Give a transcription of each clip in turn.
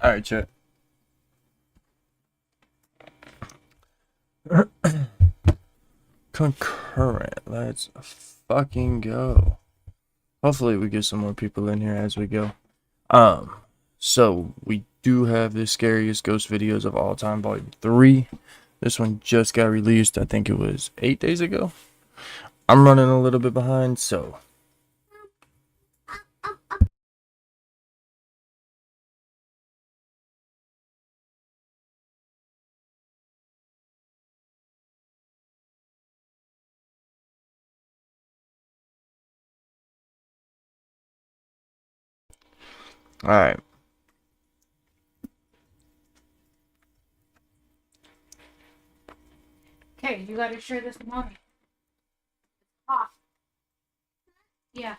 Alright, chat. Concurrent. Let's fucking go. Hopefully we get some more people in here as we go. So we do have the Scariest Ghost Videos of All Time Volume 3. This one just got released, I think it was 8 days ago. I'm running a little bit behind, so... Alright. Okay, you gotta share this with mommy. Hot. Yeah.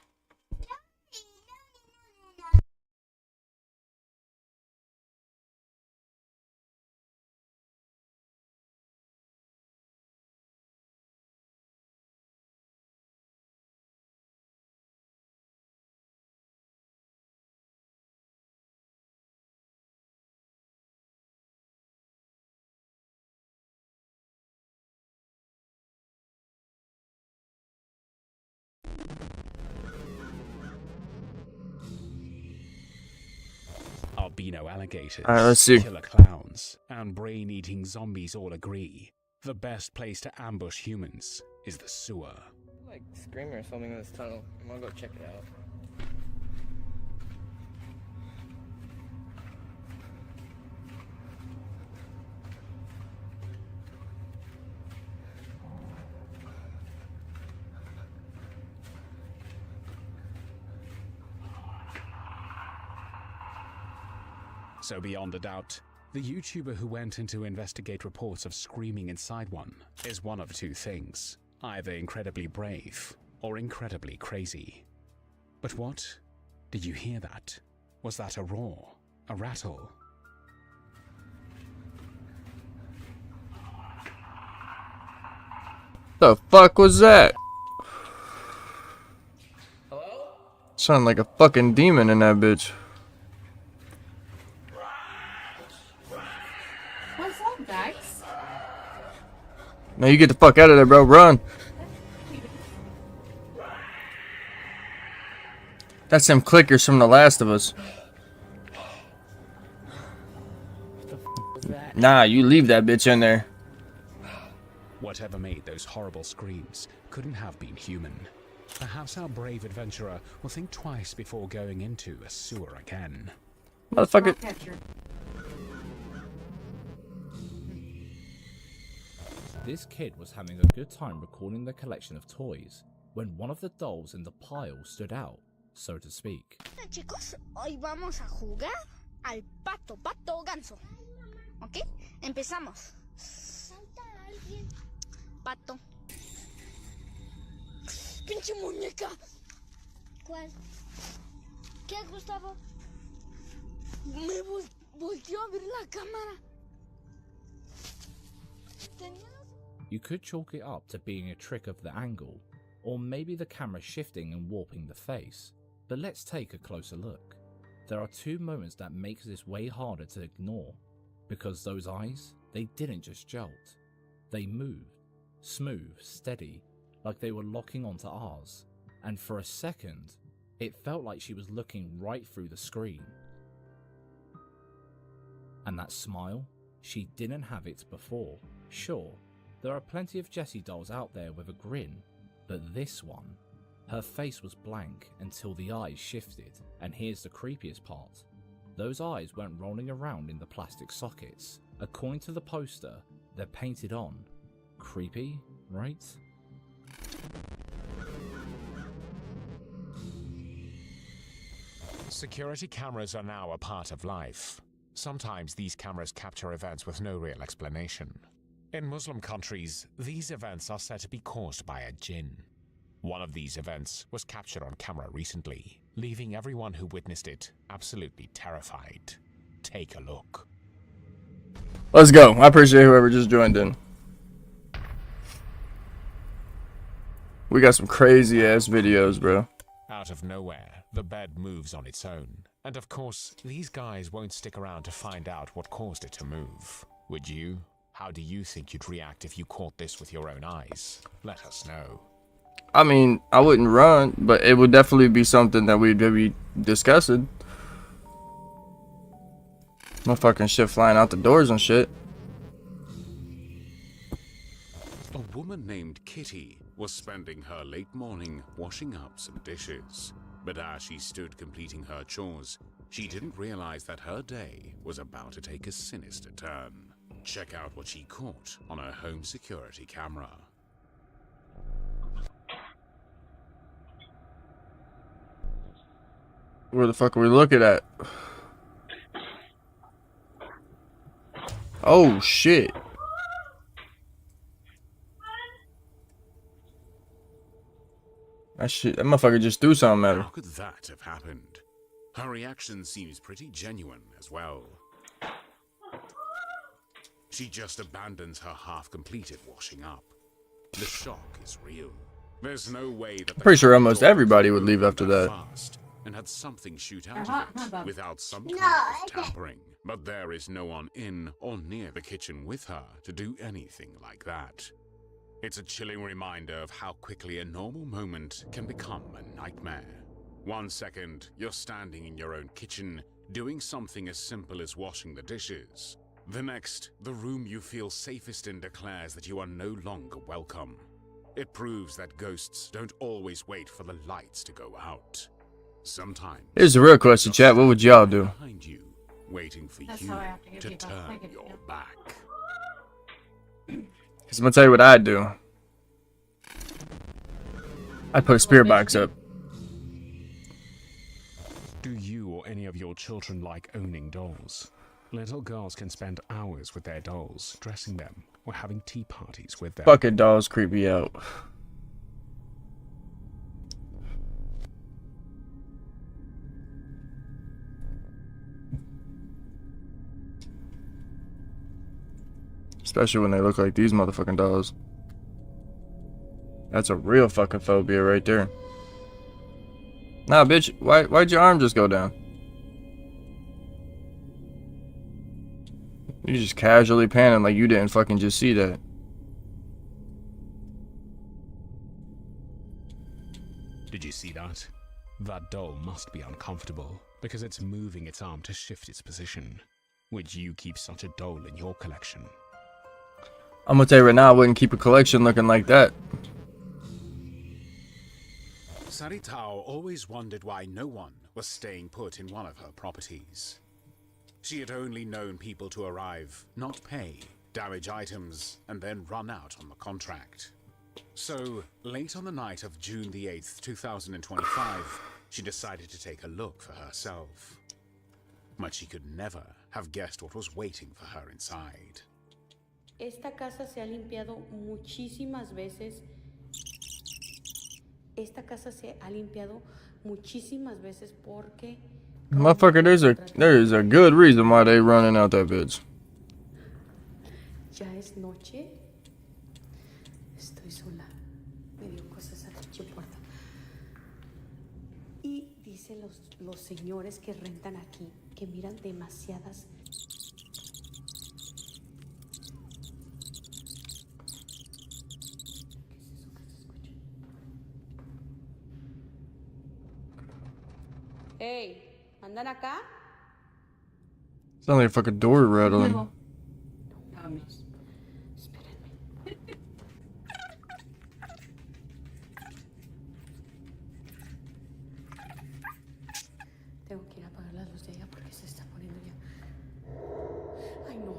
Albino alligators, Alright, let's see. killer clowns, and brain-eating zombies all agree the best place to ambush humans is the sewer. Like Screamer or something in this tunnel. I'm gonna go check it out. So beyond a doubt, the YouTuber who went in to investigate reports of screaming inside one is one of two things, either incredibly brave or incredibly crazy. But what? Did you hear that? Was that a roar? A rattle? The fuck was that? Hello? Sound like a fucking demon in that bitch. What's up, guys? Now you get the fuck out of there, bro. Run. That's them clickers from The Last of Us. What the f was that? Nah, you leave that bitch in there. Whatever made those horrible screams couldn't have been human. Perhaps our brave adventurer will think twice before going into a sewer again. Motherfucker. Catcher. This kid was having a good time recording the collection of toys when one of the dolls in the pile stood out, so to speak. Hola chicos, hoy vamos a jugar al pato, pato, ganso. ¿Ok? Empezamos. Pato. ¡Pinche muñeca! ¿Cuál? ¿Qué, Gustavo? Me volteó a ver la cámara. Tenía... You could chalk it up to being a trick of the angle, or maybe the camera shifting and warping the face. But let's take a closer look. There are two moments that makes this way harder to ignore, because those eyes, they didn't just jolt. They moved, smooth, steady, like they were locking onto ours. And for a second, it felt like she was looking right through the screen. And that smile, she didn't have it before. Sure, there are plenty of Jessie dolls out there with a grin, but this one, her face was blank until the eyes shifted. And here's the creepiest part. Those eyes weren't rolling around in the plastic sockets. According to the poster, they're painted on. Creepy, right? Security cameras are now a part of life. Sometimes these cameras capture events with no real explanation. In Muslim countries, these events are said to be caused by a jinn. One of these events was captured on camera recently, leaving everyone who witnessed it absolutely terrified. Take a look. Let's go. I appreciate whoever just joined in. We got some crazy ass videos, bro. Out of nowhere, the bed moves on its own. And of course, these guys won't stick around to find out what caused it to move. Would you? How do you think you'd react if you caught this with your own eyes? Let us know. I mean, I wouldn't run, but it would definitely be something that we'd be discussing. No fucking shit flying out the doors and shit. A woman named Kitty was spending her late morning washing up some dishes. But as she stood completing her chores, she didn't realize that her day was about to take a sinister turn. Check out what she caught on her home security camera. Where the fuck are we looking at? Oh shit. That motherfucker just threw something at her. How could that have happened? Her reaction seems pretty genuine as well. She just abandons her half-completed washing up. The shock is real. There's no way that Pretty sure almost everybody would leave after that. Fast and had something shoot out of it without some kind of tampering. But there is no one in or near the kitchen with her to do anything like that. It's a chilling reminder of how quickly a normal moment can become a nightmare. 1 second, you're standing in your own kitchen, doing something as simple as washing the dishes. The next, the room you feel safest in declares that you are no longer welcome. It proves that ghosts don't always wait for the lights to go out. Sometimes... Here's the real question, chat. What would y'all do? Behind you, waiting for That's you how I have to give to people a turn ticket, your yeah. back. Cause I'm gonna tell you what I'd do. I'd put a spirit box up. Do you or any of your children like owning dolls? Little girls can spend hours with their dolls, dressing them, or having tea parties with them. Fucking dolls creep me out. Especially when they look like these motherfucking dolls. That's a real fucking phobia right there. Nah, bitch, why'd your arm just go down? You just casually panning like you didn't fucking just see that. Did you see that? That doll must be uncomfortable, because it's moving its arm to shift its position. Would you keep such a doll in your collection? I'm gonna tell you right now, I wouldn't keep a collection looking like that. Saritao always wondered why no one was staying put in one of her properties. She had only known people to arrive, not pay, damage items, and then run out on the contract. So, late on the night of June the 8th, 2025, she decided to take a look for herself. But she could never have guessed what was waiting for her inside. Esta casa se ha limpiado muchísimas veces. Esta casa se ha limpiado muchísimas veces porque... Motherfucker, there's a good reason why they running out that bitch. Ya es noche. Estoy sola. Me dio cosas a la puerta. Y dicen los señores que rentan aquí que miran demasiadas... Hey, ¿andan acá? Sound like a fucking door rattling. No mames. Espérenme. Tengo que ir a apagar la luz de allá porque se está poniendo ya. Ay, no.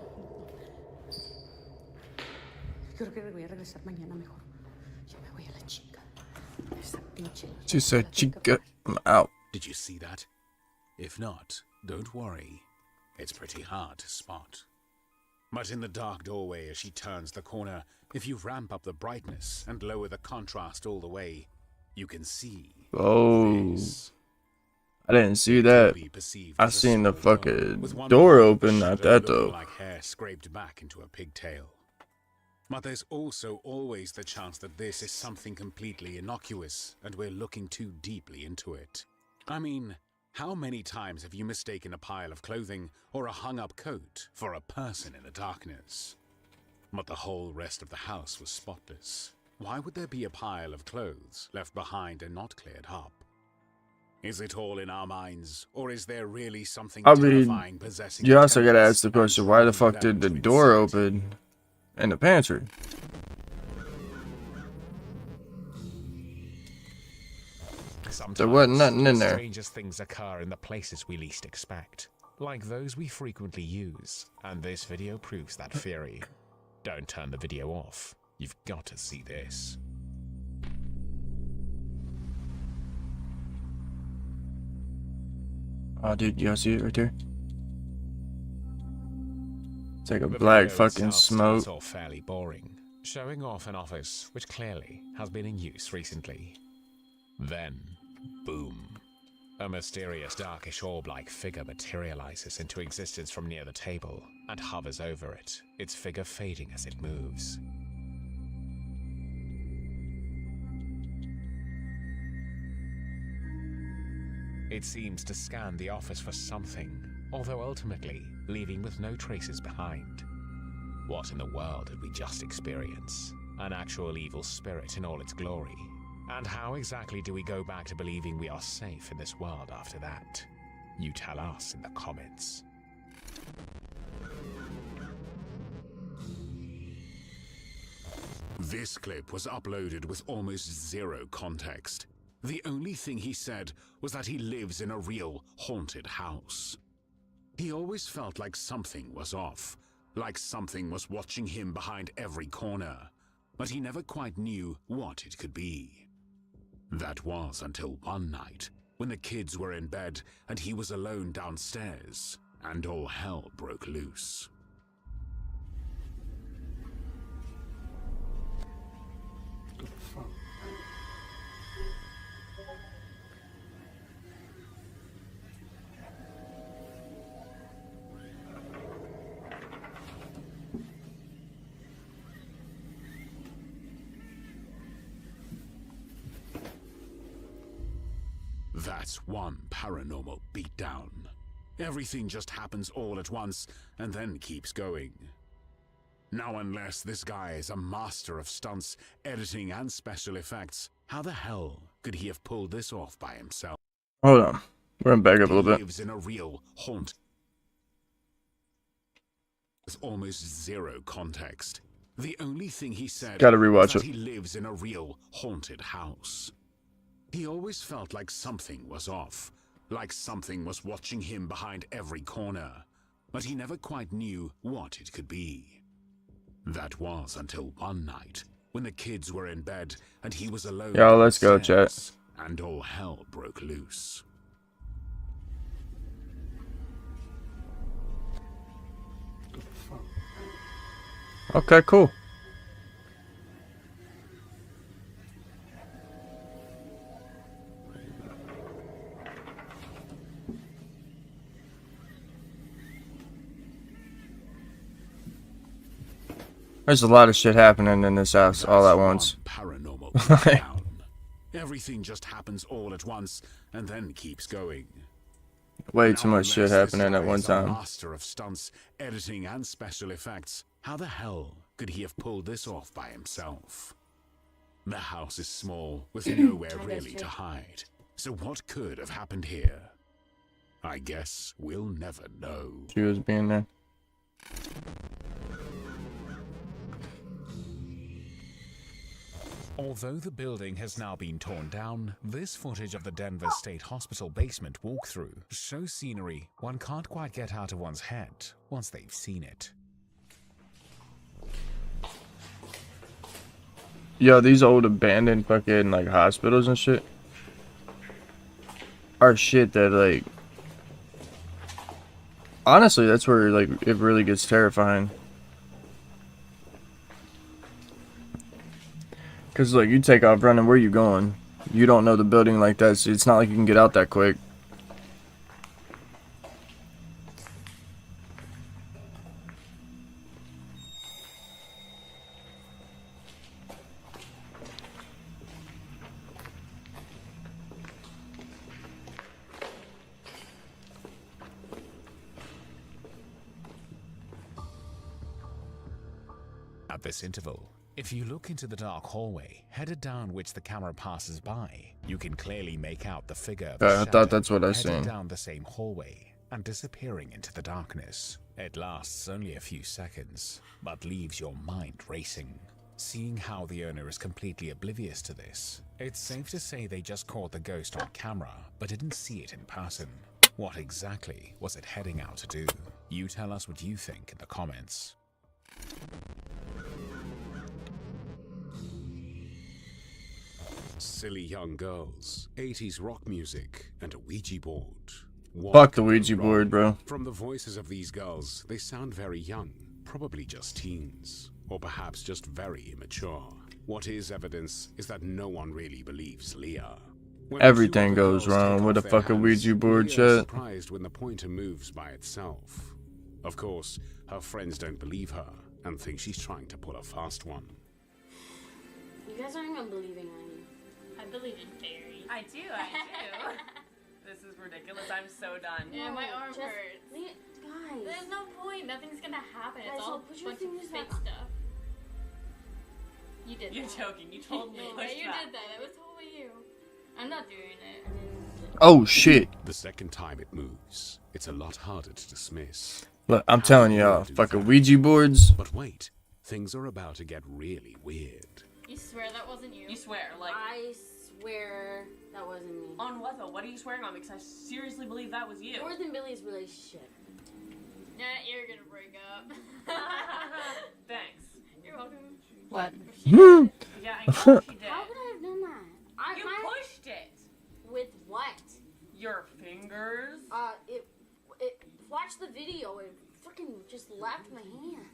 Creo que voy a regresar mañana mejor. Ya me voy a la chica. Esa pinche luz. She said, "Chica, I'm out." Did you see that? If not, don't worry. It's pretty hard to spot. But in the dark doorway as she turns the corner, if you ramp up the brightness and lower the contrast all the way, you can see Oh, this. I didn't see that. Be perceived I as a seen the small fucking girl with one door large open, not shadow that looking though. like hair scraped back into a pigtail. But there's also always the chance that this is something completely innocuous and we're looking too deeply into it. I mean, how many times have you mistaken a pile of clothing or a hung-up coat for a person in the darkness? But the whole rest of the house was spotless. Why would there be a pile of clothes left behind and not cleared up? Is it all in our minds, or is there really something I mean, terrifying possessing you the also gotta tenants ask the and question, why the drawing fuck them did the to its door seat? open in the pantry? Sometimes There wasn't nothing in the there. strangest things occur in the places we least expect, like those we frequently use, and this video proves that theory. Don't turn the video off. You've got to see this. Oh, dude, y'all see it right there? It's like a The black video fucking itself smoke. starts off fairly boring, showing off an office which clearly has been in use recently. Then, boom. A mysterious darkish orb-like figure materializes into existence from near the table and hovers over it, its figure fading as it moves. It seems to scan the office for something, although ultimately leaving with no traces behind. What in the world did we just experience? An actual evil spirit in all its glory? And how exactly do we go back to believing we are safe in this world after that? You tell us in the comments. This clip was uploaded with almost zero context. The only thing he said was that he lives in a real haunted house. He always felt like something was off, like something was watching him behind every corner, but he never quite knew what it could be. That was until one night, when the kids were in bed and he was alone downstairs, and all hell broke loose. That's one paranormal beatdown. Everything just happens all at once and then keeps going. Now, unless this guy is a master of stunts, editing, and special effects, how the hell could he have pulled this off by himself? Hold on. We're gonna back up a He little bit. lives in a real haunt with almost zero context. The only thing he said Gotta was rewatch that it. he lives in a real haunted house. He always felt like something was off, like something was watching him behind every corner, but he never quite knew what it could be. That was until one night, when the kids were in bed and he was alone Yo, let's go, downstairs, and all hell broke loose. Okay, cool. There's a lot of shit happening in this house all at once. Paranormal breakdown. Everything just happens all at once and then keeps going. Way Now, too much shit unless this happening at guy one is a time. master of stunts, editing, and special effects, how the hell could he have pulled this off by himself? The house is small, with nowhere really to hide. So what could have happened here? I guess we'll never know. She was being there. Although the building has now been torn down, this footage of the Denver State Hospital basement walkthrough shows scenery one can't quite get out of one's head once they've seen it. Yo, these old abandoned fucking like hospitals and shit are shit that like honestly that's where like it really gets terrifying. Cause like you take off running, where you going? You don't know the building like that, so it's not like you can get out that quick. at this interval. If you look into the dark hallway, headed down which the camera passes by, you can clearly make out the figure of I the thought that's what I headed seen. down the same hallway and disappearing into the darkness. It lasts only a few seconds, but leaves your mind racing. Seeing how the owner is completely oblivious to this, it's safe to say they just caught the ghost on camera, but didn't see it in person. What exactly was it heading out to do? You tell us what you think in the comments. Silly young girls, 80s rock music, and a Ouija board. What Fuck the could go Ouija wrong? board, bro. From the voices of these girls, they sound very young, probably just teens, or perhaps just very immature. What is evidence is that no one really believes Leah. When Everything two of the goes girls wrong take with off a their fucking hats, Ouija board Leah is shit. surprised when the pointer moves by itself. Of course, her friends don't believe her and think she's trying to pull a fast one. You guys aren't even believing me. I believe in fairies. I do. This is ridiculous. I'm so done. Yeah, my arm just hurts. Guys. There's no point. Nothing's gonna happen. Guys, It's all put a your bunch of fingers fake back. stuff. You did You're that. joking. You totally Yeah, pushed you that. did that. That was totally you. I'm not doing it. Oh shit. The second time it moves, it's a lot harder to dismiss. Look, I'm How telling did Leah y'all, do fucking that? Ouija boards. But wait, things are about to get really weird. You swear that wasn't you? You swear, like, I swear that wasn't me. on what though? What are you swearing on? Because I seriously believe that was you. Yours and Billy's relationship. Nah, you're gonna break up. Thanks. You're welcome. What? Yeah, I know she did. How could I have done that? You pushed it. With what? Your fingers. It. Watch the video. It freaking just left my hand.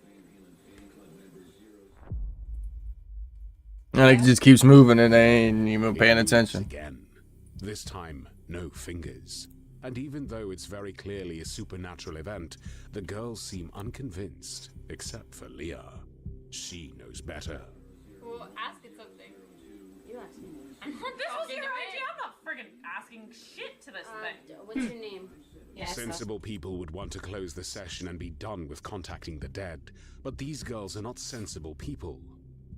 And it just keeps moving and they ain't even paying It moves attention. Again. This time, no fingers. And even though it's very clearly a supernatural event, the girls seem unconvinced, except for Leah. She knows better. Well, ask it something. You asked me. I'm not This was talking your to idea. me. I'm not friggin' asking shit to this thing. What's your name? Sensible people would want to close the session and be done with contacting the dead, but these girls are not sensible people.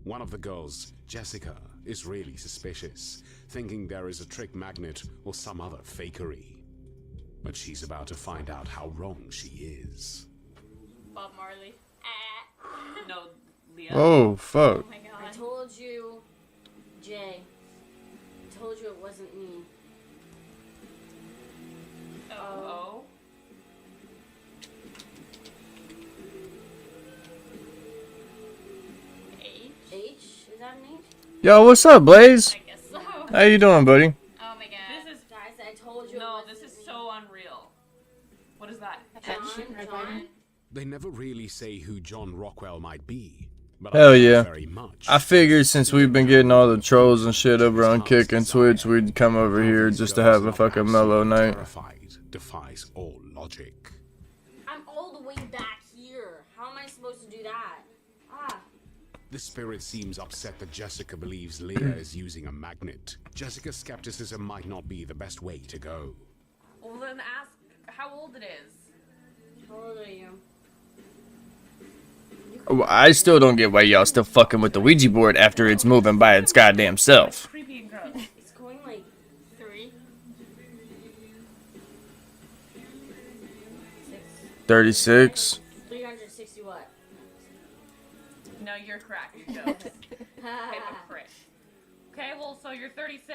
One of the girls, Jessica, is really suspicious, thinking there is a trick magnet or some other fakery. But she's about to find out how wrong she is. Bob Marley. No, Leah. Oh fuck. Oh my god. I told you, Jay. I told you it wasn't me. Oh. H? H? Is that an H? Yo, what's up, Blaze? I guess so. How you doing, buddy? Oh my god. This is Guys, I told you. no. it This wasn't is me. so unreal. What is that? John. They never really say who John Rockwell might be. But Hell I doubt yeah. very much. I figured since we've been getting all the trolls and shit over on Kick and Twitch, we'd come over here just to have a fucking mellow night. Terrified defies all logic. I'm all the way back here. How am I supposed to do that? Ah. The spirit seems upset that Jessica believes Leah is using a magnet. Jessica's skepticism might not be the best way to go. Well, then ask how old it is. How old are you? I still don't get why y'all still fucking with the Ouija board after it's moving by its goddamn self. Creepy and gross. It's going like 3. 36. 360 what? No, you're correct. You go. Hypocrite. Okay, well, so you're 36.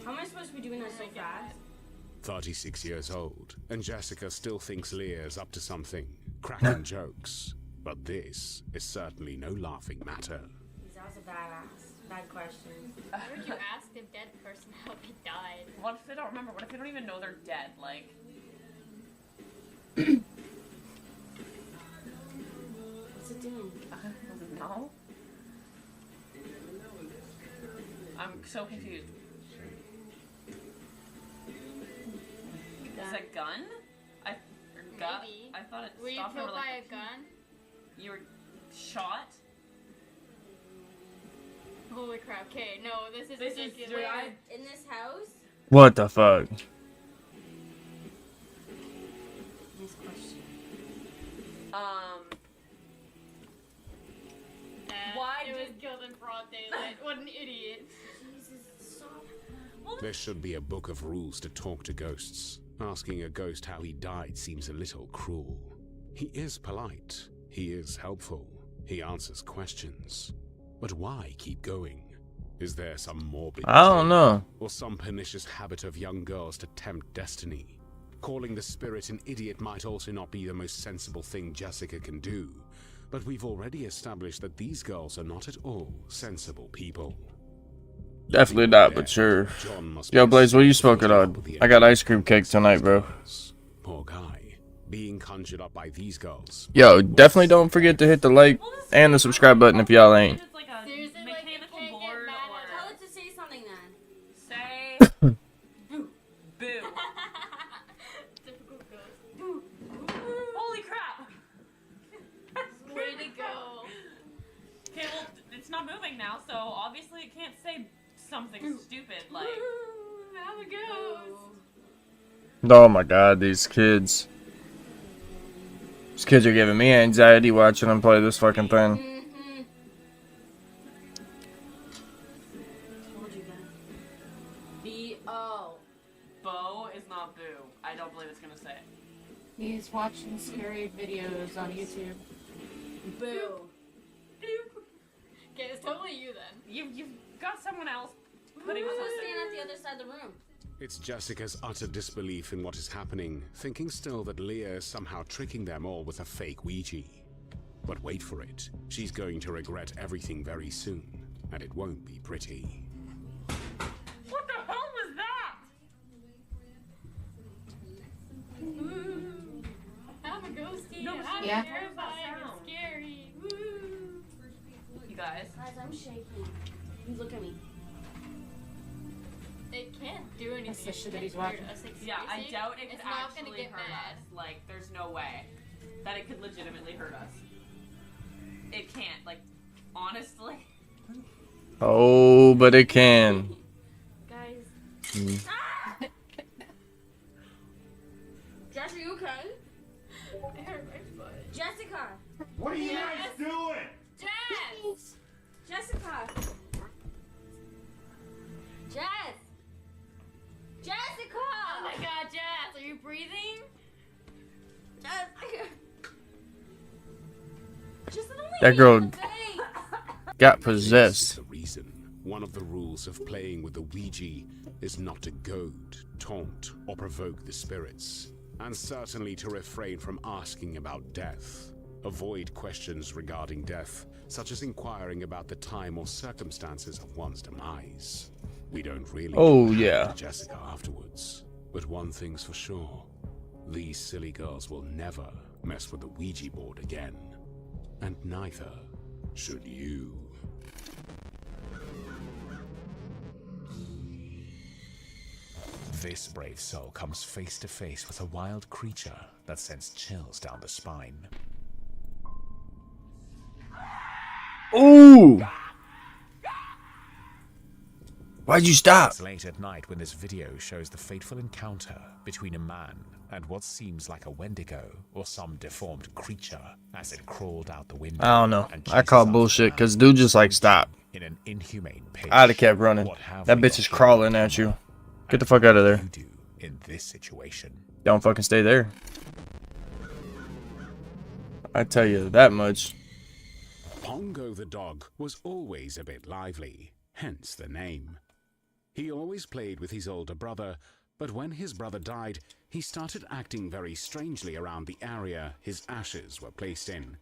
How am I supposed to be doing that so fast? 36 years old, and Jessica still thinks Leah's up to something, cracking jokes. But this is certainly no laughing matter. That was a bad question. Why would you ask a dead person how they died? What if they don't remember? What if they don't even know they're dead? Like, What's it doing? no. I'm so confused. Is it a gun? Maybe. I thought it Were you stopped killed over, by like, a gun? You were shot? Holy crap. Okay, no, this is This is ridiculous. dry. In this house? What the fuck? Why it was did... killed in broad daylight? What an idiot. There should be a book of rules to talk to ghosts. Asking a ghost how he died seems a little cruel. He is polite. He is helpful. He answers questions. But why keep going? Is there some morbid I don't know. or some pernicious habit of young girls to tempt destiny? Calling the spirit an idiot might also not be the most sensible thing Jessica can do. But we've already established that these girls are not at all sensible people. Definitely not, but sure. Yo, Blaze, what are you smoking on? I got ice cream cake tonight, bro. Poor guy, being conjured up by these girls. Yo, definitely don't forget to hit the like and the subscribe button if y'all ain't. It's like a mechanical board or... Tell it to say something then. Say... boo. Boo. Typical ghost. Boo. Holy crap! Way to go. Okay, well, it's not moving now, so obviously it can't say something stupid like... I'm a ghost. Oh my god, these kids. These kids are giving me anxiety watching them play this fucking thing. Told you guys. B-O. Bo is not boo. I don't believe it's gonna say it. He's watching scary videos on YouTube. Boo. Okay, it's totally you then. You've got someone else putting I'm gonna something... stand at the other side of the room. It's Jessica's utter disbelief in what is happening, thinking still that Leah is somehow tricking them all with a fake Ouija. But wait for it. She's going to regret everything very soon, and it won't be pretty. What the hell was that? I'm a ghosty. No, I'm yeah. terrifying. It's scary. Woo. You guys. Guys, I'm shaking. Look at me. It can't do anything. That's the shit that It he's can't watching. hurt us, like, Yeah, I seriously. doubt it could It's not gonna actually get hurt mad. us. Like, there's no way that it could legitimately hurt us. It can't. Like, honestly. Oh, but it can. Guys. Josh, are you okay? It hurt my foot. Jessica! What are you guys doing? Jess! Jessica! Jess! Jessica! Oh my god, Jess, are you breathing? Jessica! Just only That me girl in the face. got This is possessed. the reason. One of the rules of playing with the Ouija is not to goad, taunt, or provoke the spirits, and certainly to refrain from asking about death. Avoid questions regarding death, such as inquiring about the time or circumstances of one's demise. We don't really know Oh, what happened yeah. to Jessica afterwards, but one thing's for sure. These silly girls will never mess with the Ouija board again. And neither should you. This brave soul comes face to face with a wild creature that sends chills down the spine. Ooh! Why'd you stop? It's late at night when this video shows the fateful encounter between a man and what seems like a Wendigo or some deformed creature as it crawled out the window. I don't know. and I call chases bullshit after because dude just like stop. in an inhumane pace. I'd have kept running. What have That we bitch got is here? crawling at you. Get the fuck out of there. What do you do in this situation? Don't fucking stay there. I tell you that much. Pongo the dog was always a bit lively, hence the name. He always played with his older brother, but when his brother died, he started acting very strangely around the area his ashes were placed in.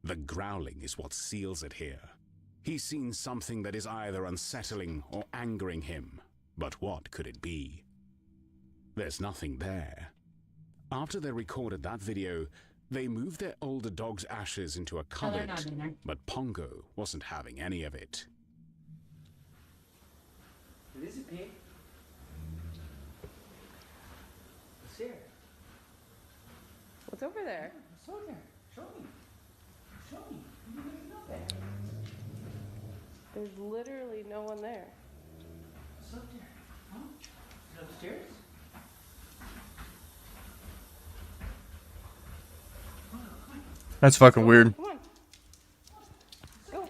The growling is what seals it here. He's seen something that is either unsettling or angering him, but what could it be? There's nothing there. After they recorded that video, they moved their older dog's ashes into a cupboard, but Pongo wasn't having any of it. What is it, Pete? What's here? What's over there? What's over there? Show me. There's literally no one there. What's up there? Huh? Is it upstairs? That's fucking weird. Come on. Go.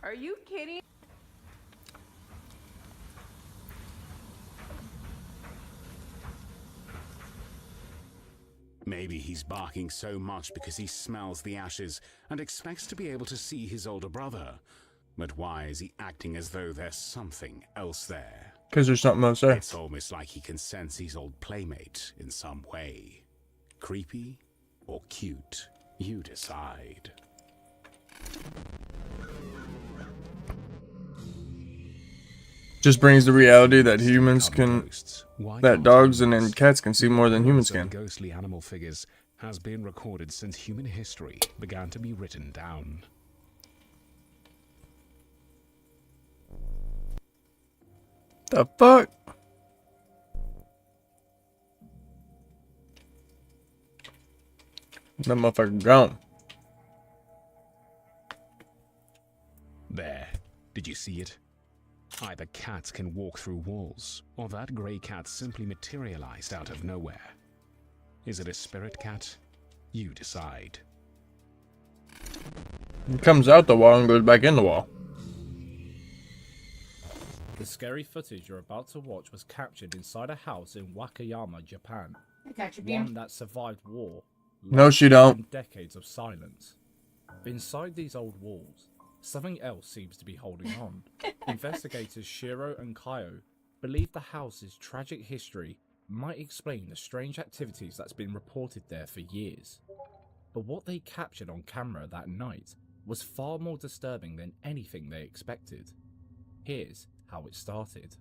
Are you kidding? Maybe he's barking so much because he smells the ashes and expects to be able to see his older brother. But why is he acting as though there's something else there? Because there's something else there. It's almost like he can sense his old playmate in some way. Creepy or cute? You decide. Just brings the reality that humans can, that dogs and cats can see more than humans can. Ghostly animal figures has been recorded since human history began to be written down. The fuck? That motherfucker gone. There. Did you see it? Either cats can walk through walls, or that grey cat simply materialized out of nowhere. Is it a spirit cat? You decide. It comes out the wall and goes back in the wall. The scary footage you're about to watch was captured inside a house in Wakayama, Japan. One that survived war. No, she don't. And decades of silence. Inside these old walls, something else seems to be holding on. Investigators Shiro and Kaio believe the house's tragic history might explain the strange activities that's been reported there for years. But what they captured on camera that night was far more disturbing than anything they expected. Here's how it started.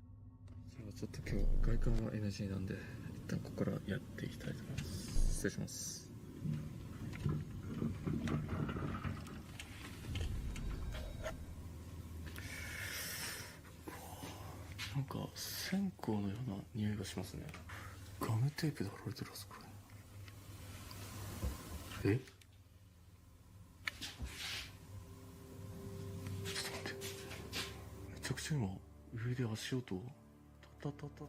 ちょっと今日外観は NG なんで一旦ここからやっていきたいと思います。失礼します。なんか線香のような匂いがしますね。ガムテープで貼られてるはずこれ。え？ちょっと待って。めちゃくちゃ今上で足音をタタタタ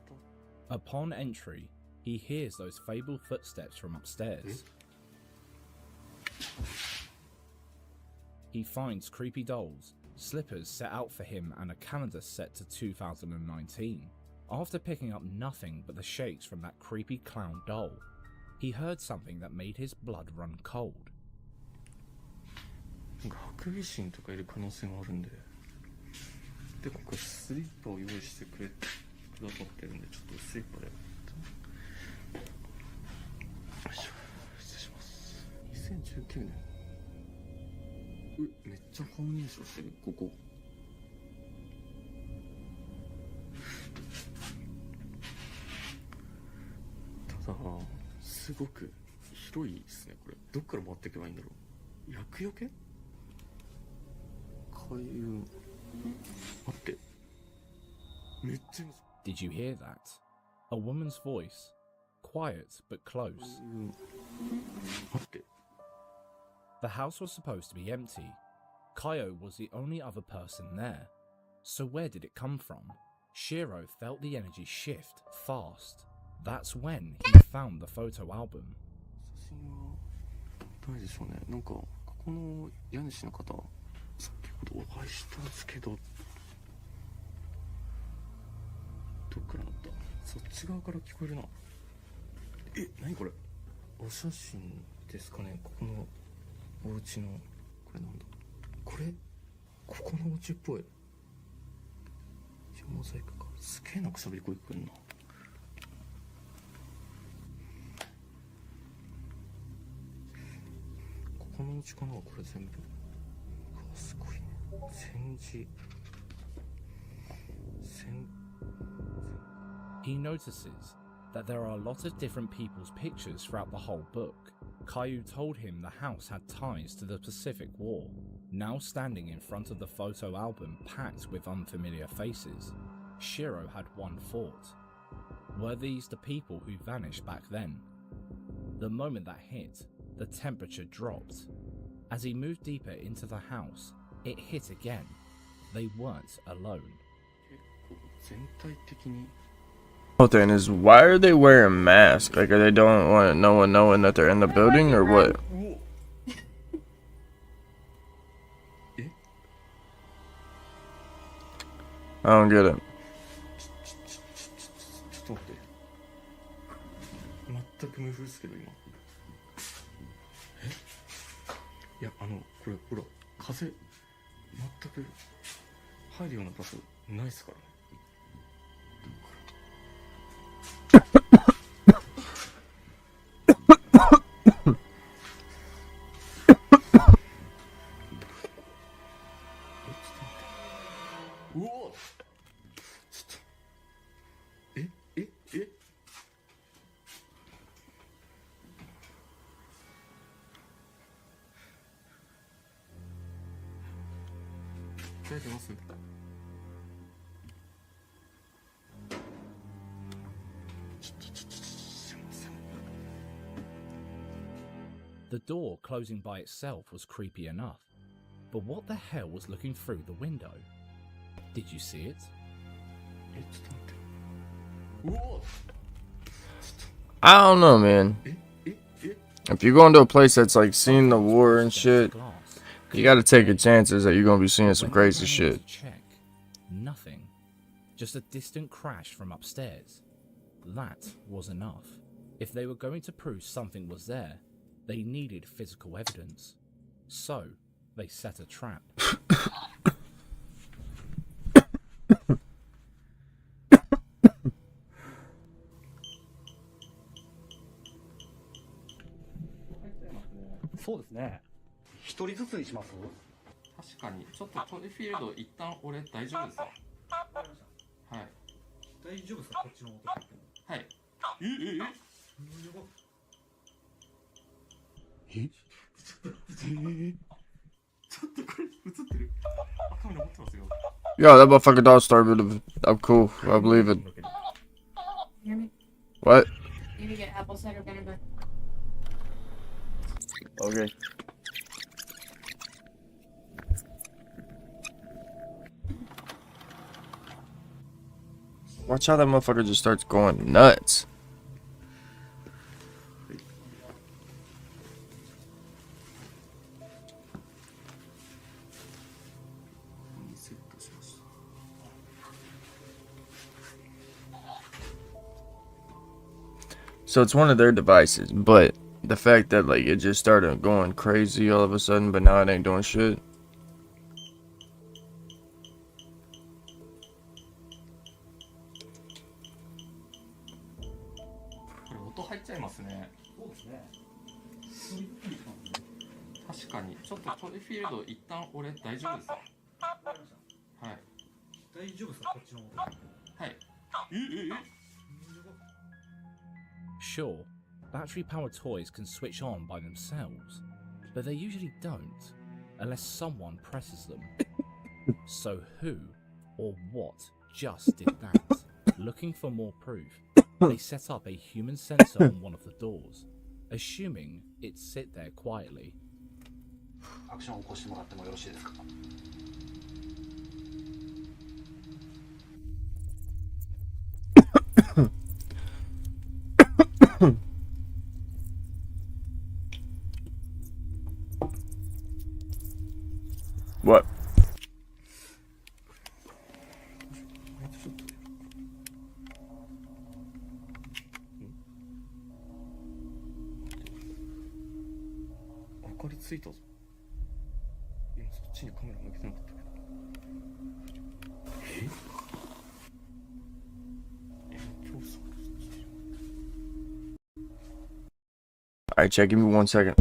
タ。 Upon entry, he hears those fabled footsteps from upstairs. He finds creepy dolls, slippers set out for him and a calendar set to 2019. After picking up nothing but the shakes from that creepy clown doll, he heard something that made his blood run cold. なんかハクビシンとかいる可能性もあるんで、でここスリッパを用意してくださってるんで、ちょっとスリッパで。よいしょ、失礼します。2019年。めっちゃ顔認証してる、ここ。ただ、すごく広いですね、これ。どっから回っていけばいいんだろう。厄除け？開運。待って。めっちゃ。 Did you hear that? A woman's voice. Quiet but close. 待って。 The house was supposed to be empty. Kaio was the only other person there. So where did it come from? Shiro felt the energy shift fast. That's when he found the photo album. 写真は誰でしょうね。なんかここの家主の方、先ほどお会いしたんですけど、どっからなった？そっち側から聞こえるな。え、何これ？お写真ですかね。ここのお家のこれなんだ。これここのお家っぽい。モザイクか。すげえなくしゃべり声くんな。ここのお家かな、これ全部。うわ、すごいね。戦時。He notices that there are a lot of different people's pictures throughout the whole book. Kaio told him the house had ties to the Pacific War. Now standing in front of the photo album packed with unfamiliar faces, Shiro had one thought. Were these the people who vanished back then? The moment that hit, the temperature dropped. As he moved deeper into the house, it hit again. They weren't alone. 全体的に Whole thing is, why are they wearing masks? Like, are they don't want no one knowing that they're in the building or what? I don't get it. ちょっと待って。全く無風ですけど今。いやこれほら風全く入るような場所ないっすからね。うおちょっとえ大丈夫ます？ The door closing by itself was creepy enough, but what the hell was looking through the window? Did you see it? I don't know, man. If you're going to a place that's like seen the war and shit, you gotta take your chances that you're gonna be seeing some crazy shit. Nothing. Just a distant crash from upstairs. That was enough. If they were going to prove something was there, they needed physical evidence. So, they set a trap. Yeah. 一人ずつにします？確かにちょっとトイフィールド一旦俺大丈夫ですよ。はい。大丈夫ですか？こっちの音。はい。ちょっとこれ映ってる。あ、カメラ持ってますよ。Yo, that motherfucker dog started. I'm cool. I believe it. Hear me? What? You need to get apple cider vinegar. Okay. Watch how that motherfucker just starts going nuts. So it's one of their devices, but the fact that like it just started going crazy all of a sudden, but now it ain't doing shit. Sure, battery-powered toys can switch on by themselves, but they usually don't, unless someone presses them. So who, or what, just did that? Looking for more proof, they set up a human sensor on one of the doors, assuming it'd sit there quietly. What? Alright, chat, give me 1 second.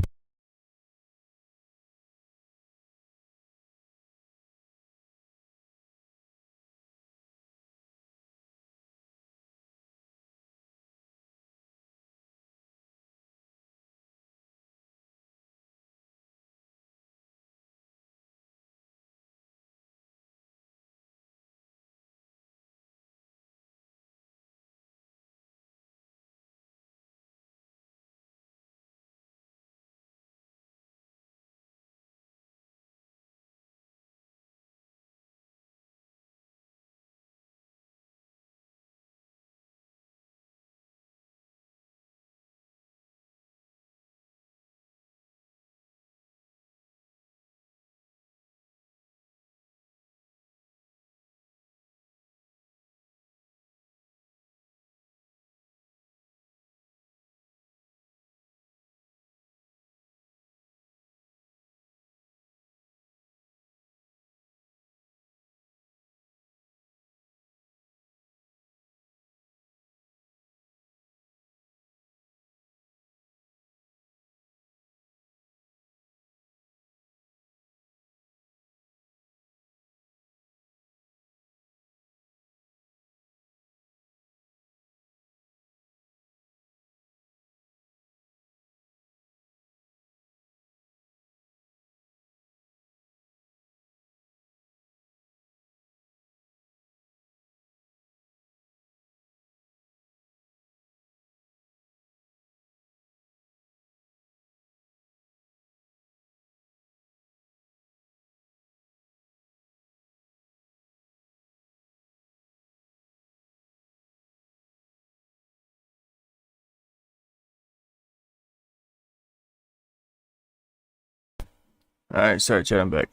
Alright, sorry, chat, I'm back.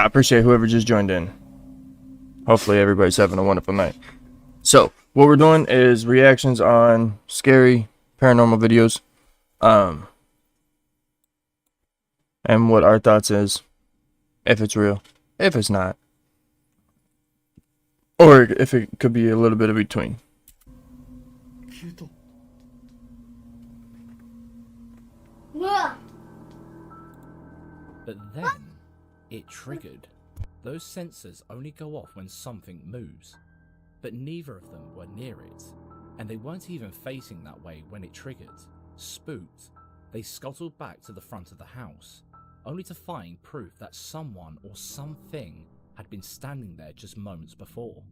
I appreciate whoever just joined in. Hopefully everybody's having a wonderful night. So, what we're doing is reactions on scary paranormal videos. And what our thoughts is. If it's real. If it's not. Or if it could be a little bit of between. But then, it triggered. Those sensors only go off when something moves, but neither of them were near it, and they weren't even facing that way when it triggered. Spooked, they scuttled back to the front of the house, only to find proof that someone or something had been standing there just moments before.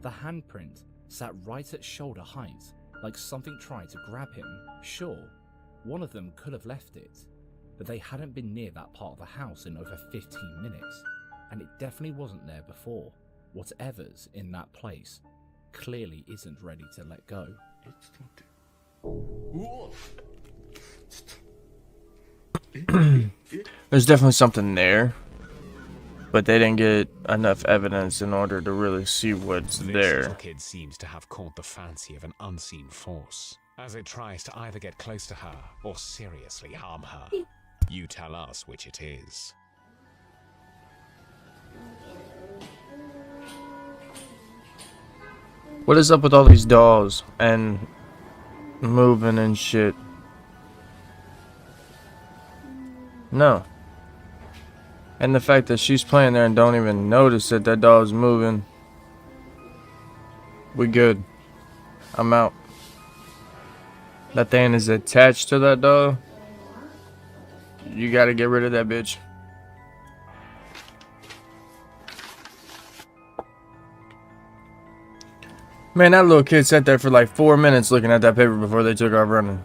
The handprint sat right at shoulder height, like something tried to grab him. Sure, one of them could have left it, but they hadn't been near that part of the house in over 15 minutes, and it definitely wasn't there before. Whatever's in that place clearly isn't ready to let go. There's definitely something there, but they didn't get enough evidence in order to really see what's This there. little kid seems to have caught the fancy of an unseen force, as it tries to either get close to her or seriously harm her. You tell us which it is. What is up with all these dolls and moving and shit? No. And the fact that she's playing there and don't even notice that that doll's moving. We good. I'm out. That thing is attached to that doll. You gotta get rid of that bitch. Man, that little kid sat there for like 4 minutes looking at that paper before they took off running.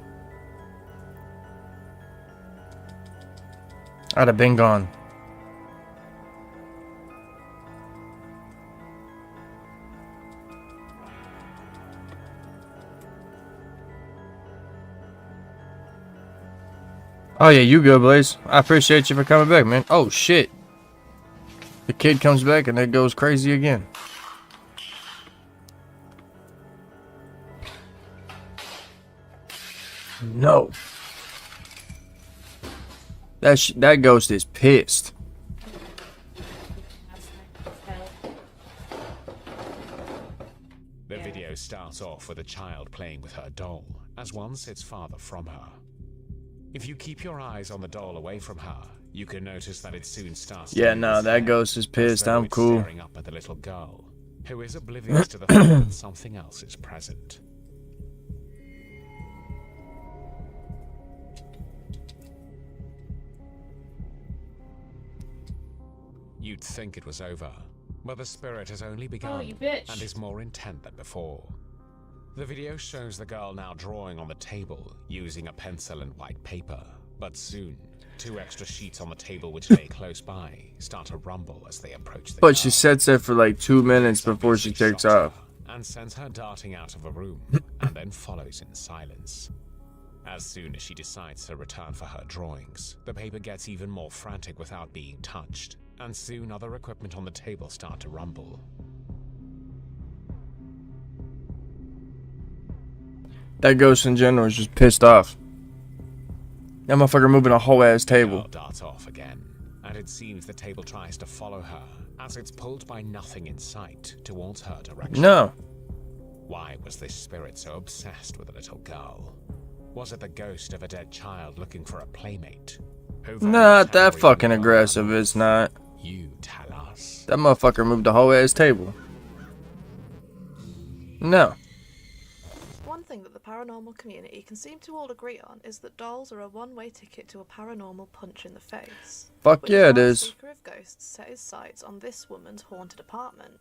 I'd have been gone. Oh yeah, you go, Blaze. I appreciate you for coming back, man. Oh shit. The kid comes back and it goes crazy again. No. That ghost is pissed. The video starts off with a child playing with her doll, as one sits farther from her. If you keep your eyes on the doll away from her, you can notice that it soon starts to Yeah, move no, its that head, ghost is pissed. as though I'm it's cool. staring up at the little girl, who is oblivious to the fact that something else is present. You'd think it was over, but the spirit has only begun you bitch. and is more intent than before. The video shows the girl now drawing on the table using a pencil and white paper, But soon, 2 extra sheets on the table which lay close by start to rumble as they approach the But she girl. sits there for like 2 minutes before she takes off. And sends her darting out of a room, and then follows in silence. As soon as she decides to return for her drawings, the paper gets even more frantic without being touched, and soon other equipment on the table start to rumble. That ghost in general is just pissed off. That motherfucker moving a whole ass table. Girl darts off again, and it seems the table tries to follow her, as it's pulled by nothing in sight towards her direction. No. Why was this spirit so obsessed with a little girl? Was it the ghost of a dead child looking for a playmate? Not that fucking aggressive, it's not. You tell us. That motherfucker moved the whole ass table. No. One thing that the paranormal community can seem to all agree on is that dolls are a one-way ticket to a paranormal punch in the face. Fuck yeah, it is. Seeker of Ghosts set his sights on this woman's haunted apartment.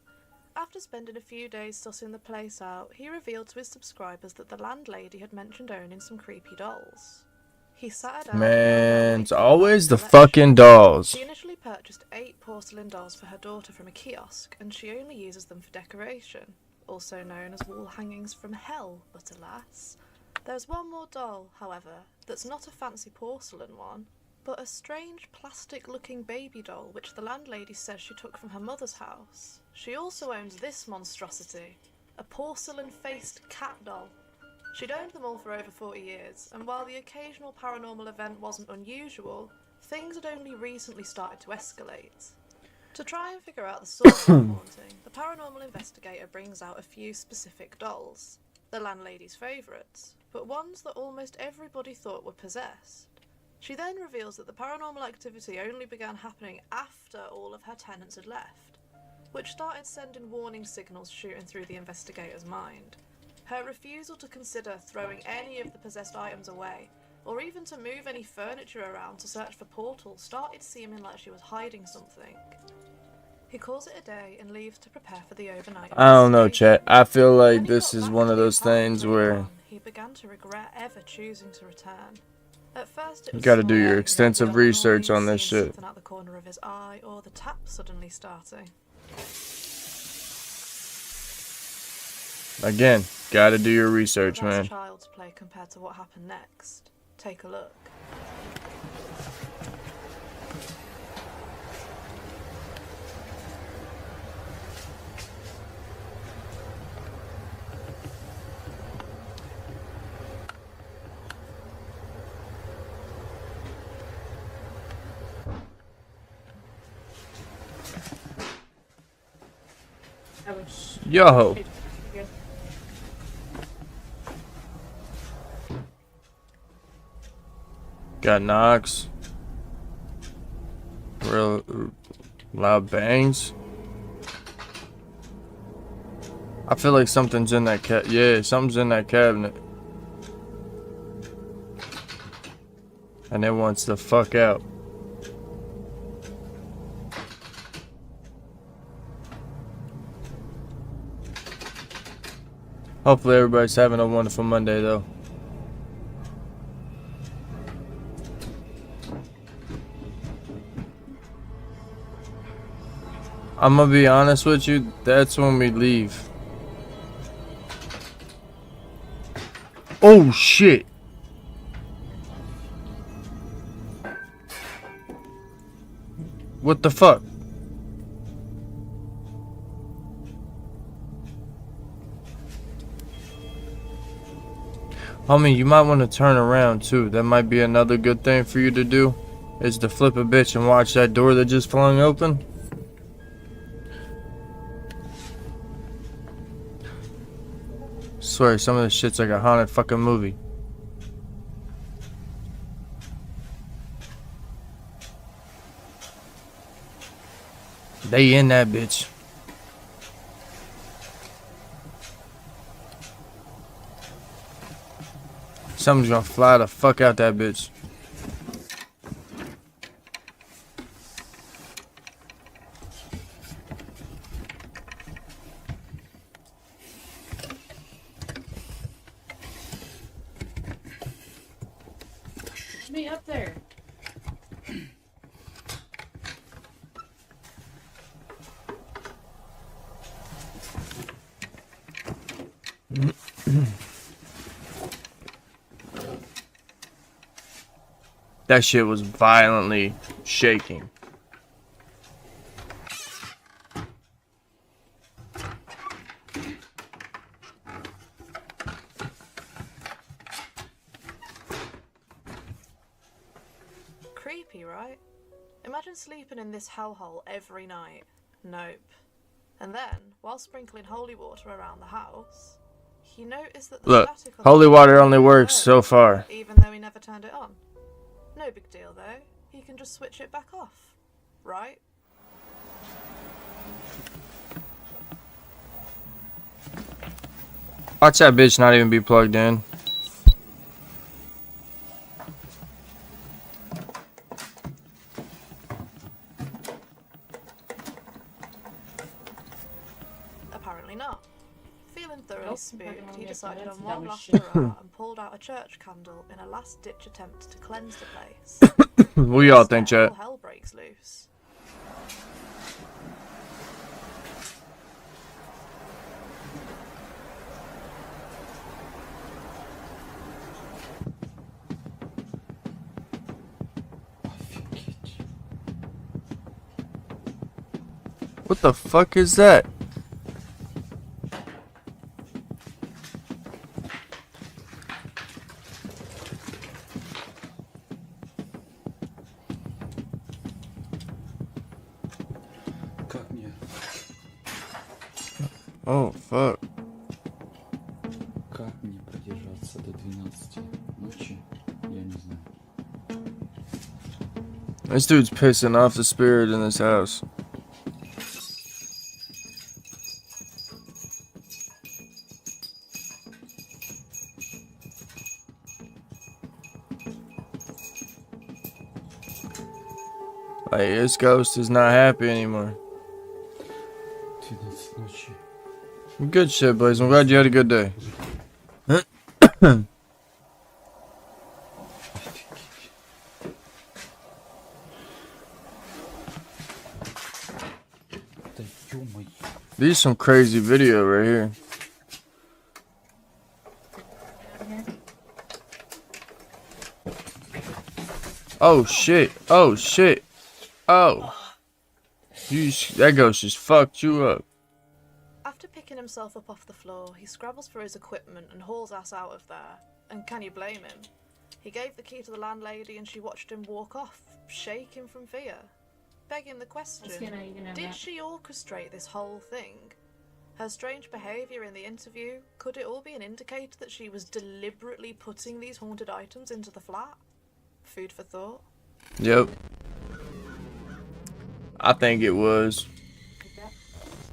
After spending a few days sussing the place out, he revealed to his subscribers that the landlady had mentioned owning some creepy dolls. He sat her down. Man, it's always the fucking dolls. She initially purchased 8 porcelain dolls for her daughter from a kiosk, and she only uses them for decoration, also known as wall hangings from hell, but alas. There's one more doll, however, that's not a fancy porcelain one, but a strange plastic-looking baby doll which the landlady says she took from her mother's house. She also owns this monstrosity, a porcelain-faced cat doll. She'd owned them all for over 40 years, and while the occasional paranormal event wasn't unusual, things had only recently started to escalate. To try and figure out the source of the haunting, the paranormal investigator brings out a few specific dolls, the landlady's favourites, but ones that almost everybody thought were possessed. She then reveals that the paranormal activity only began happening after all of her tenants had left, which started sending warning signals shooting through the investigator's mind. Her refusal to consider throwing any of the possessed items away, or even to move any furniture around to search for portals, started seeming like she was hiding something. He calls it a day and leaves to prepare for the overnight. I don't know, chat. I feel like this is one of those things where he began to regret ever choosing to return. At first, you gotta do your extensive research on this shit. Something out the corner of his eye, or the tap suddenly starting. Again, gotta do your research, That's man. child's play compared to what happened next. Take a look. Yo. Got knocks. Real loud bangs. I feel like something's in that yeah, something's in that cabinet. And it wants to fuck out. Hopefully everybody's having a wonderful Monday though. I'm gonna be honest with you, that's when we leave. Oh shit! What the fuck? Homie, you might want to turn around too. That might be another good thing for you to do, is to flip a bitch and watch that door that just flung open. Swear, some of this shit's like a haunted fucking movie. They in that bitch. Something's gonna fly the fuck out that bitch. meet up there. That shit was violently shaking. Creepy, right? Imagine sleeping in this hellhole every night. Nope. And then, while sprinkling holy water around the house, he noticed that the Look, static on the holy water wall only was works low, so far. even though he never turned it on. No big deal though. He can just switch it back off, right? Watch that bitch not even be plugged in. Apparently not. Feeling thoroughly Nope. spooked, he decided on That one was last shit. hurrah and pulled out a church candle in a last-ditch attempt to cleanse the place. What y'all think, Instead, chat? all hell breaks loose. What the fuck is that? Как мне? Oh, fuck. Как мне продержаться до 12 ночи? Я не знаю. This dude's pissing off the spirit in this house. Like, this ghost is not happy anymore. 12 ночи. Good shit, Blaze. I'm glad you had a good day. Да ё-моё. This is some crazy video right here. Oh shit. Oh shit. Oh. That ghost just fucked you up. After picking himself up off the floor, he scrabbles for his equipment and hauls ass out of there. And can you blame him? He gave the key to the landlady and she watched him walk off, shaking from fear. Begging the question, did she orchestrate this whole thing? Her strange behaviour in the interview, could it all be an indicator that she was deliberately putting these haunted items into the flat? Food for thought. Yep. I think it was.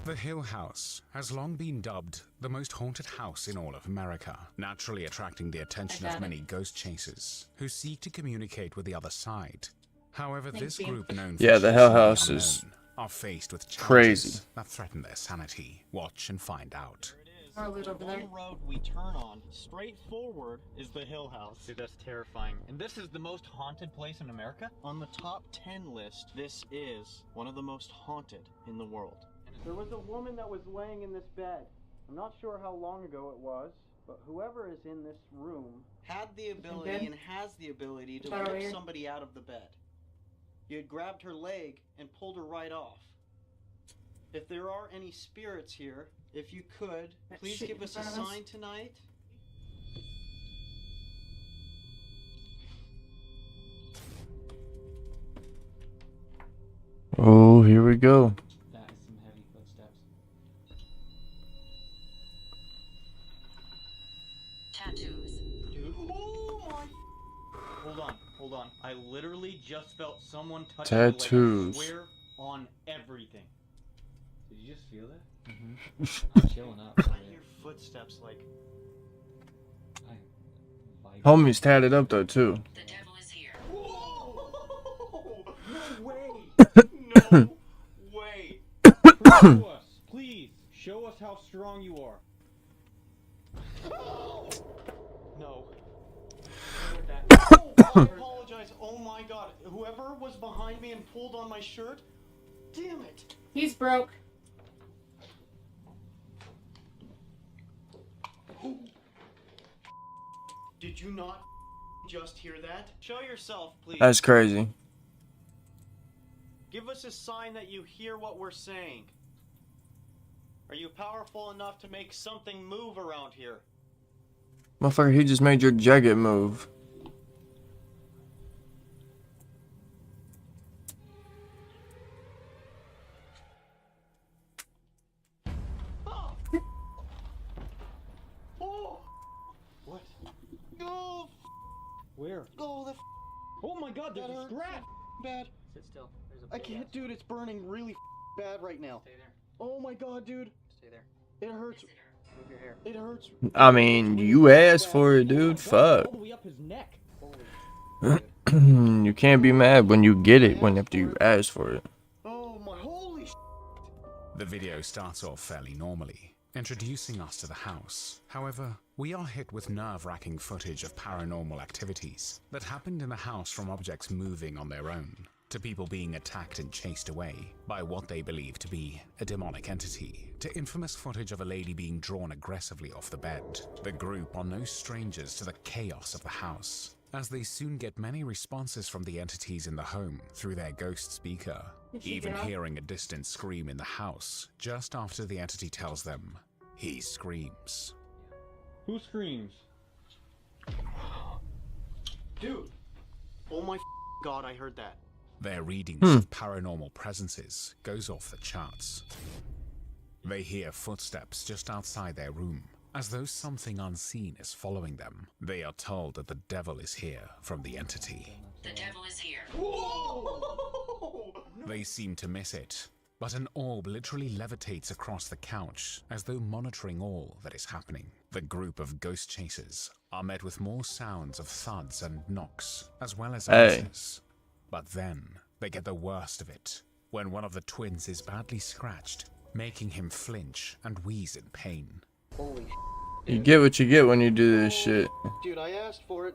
The Hill House has long been dubbed the most haunted house in all of America, naturally attracting the attention of many ghost chasers who seek to communicate with the other side. However, this group known for The Hell chasing House the is unknown are faced with crazy. challenges that threaten their sanity. Watch and find out. Over there. One road we turn on, straight forward, is the Hill House. Dude, that's terrifying. And this is the most haunted place in America? On the top 10 list, this is one of the most haunted in the world. There was a woman that was laying in this bed. I'm not sure how long ago it was, but whoever is in this room had the ability and has the ability to whip somebody out of the bed. You had grabbed her leg and pulled her right off. If there are any spirits here, if you could, please give us a sign tonight. Oh, here we go. That is some heavy footsteps. Tattoos. Dude, oh my... Hold on. I literally just felt someone touching the leg. Tattoos. I swear on everything. Did you just feel that? Mm-hmm. I'm chilling out. I hear footsteps like... Homie's tatted up though too. The devil is here. Whoa! No way! No way! Show us, please. Show us how strong you are. No. I apologize me and pulled on my shirt? Damn it! He's broke. Did you not just hear that? Show yourself, please. That's crazy. Give us a sign that you hear what we're saying. Are you powerful enough to make something move around here? Motherfucker, he just made your jacket move. Oh! What? Oh! Where? Oh, the Oh my god, there's a scratch! bad. Sit still. There's a I can't, dude. It's burning really bad right now. Stay there. Oh my god, dude. Stay there. It hurts. Move your hair. It hurts. I mean, you asked for it, dude. Fuck. All the way up his neck. You can't be mad when you get it when after you ask for it. Oh my holy sh**. The video starts off fairly normally, introducing us to the house. However, we are hit with nerve-wracking footage of paranormal activities that happened in the house, from objects moving on their own to people being attacked and chased away by what they believe to be a demonic entity, to infamous footage of a lady being drawn aggressively off the bed. The group are no strangers to the chaos of the house, as they soon get many responses from the entities in the home through their ghost speaker, even hearing a distant scream in the house just after the entity tells them he screams. Who screams? Dude. Oh my god, I heard that. Their readings of paranormal presences goes off the charts. They hear footsteps just outside their room, as though something unseen is following them. They are told that the devil is here from the entity. The devil is here. Whoa! They seem to miss it, but an orb literally levitates across the couch, as though monitoring all that is happening. The group of ghost chasers are met with more sounds of thuds and knocks, as well as answers. But then they get the worst of it, when one of the twins is badly scratched, making him flinch and wheeze in pain. Holy You get what you get when you do this shit. dude, I asked for it.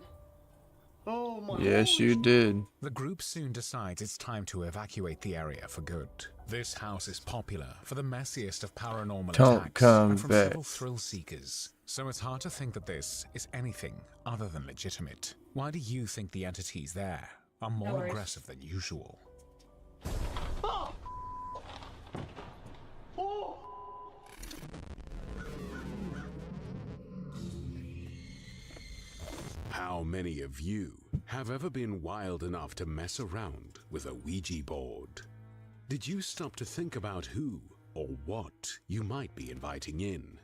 Oh my. Yes, you did. The group soon decides it's time to evacuate the area for good. This house is popular for the messiest of paranormal Don't attacks come and from back. several thrill seekers, so it's hard to think that this is anything other than legitimate. Why do you think the entities there are more aggressive than usual? Oh! Oh! How many of you have ever been wild enough to mess around with a Ouija board? Did you stop to think about who or what you might be inviting in?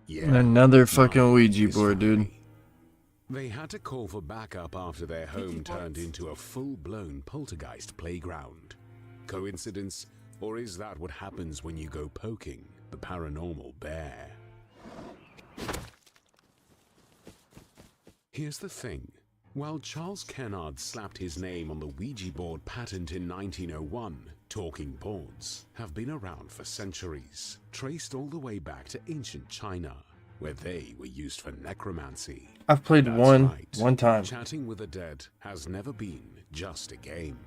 Yeah, Another fucking Ouija board, dude. they had to call for backup after their home turned into a full-blown poltergeist playground. Coincidence, or is that what happens when you go poking the paranormal bear? Here's the thing. While Charles Kennard slapped his name on the Ouija board patent in 1901, talking boards have been around for centuries, traced all the way back to ancient China, where they were used for necromancy. I've played That's one right. time. Chatting with the dead has never been just a game.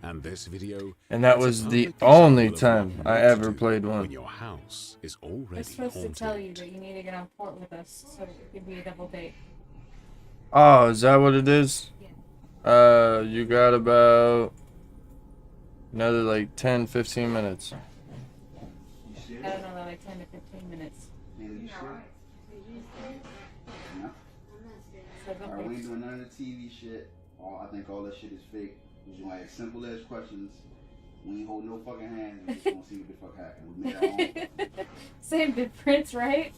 And this video, And that is a was the perfect only example of time what I not to ever do played one. when your house is We're already supposed haunted. to tell you that you need to get on port with us so it could be a double date. Oh, is that what it is? You got about another like 10-15 minutes. I don't know, like 10 to 15 minutes. Alright, we ain't doing none of the TV shit. I think all that shit is fake. We just gonna ask simple ass questions. We ain't hold no fucking hands. We just gonna see what the fuck happened. We made our own. Same difference, right?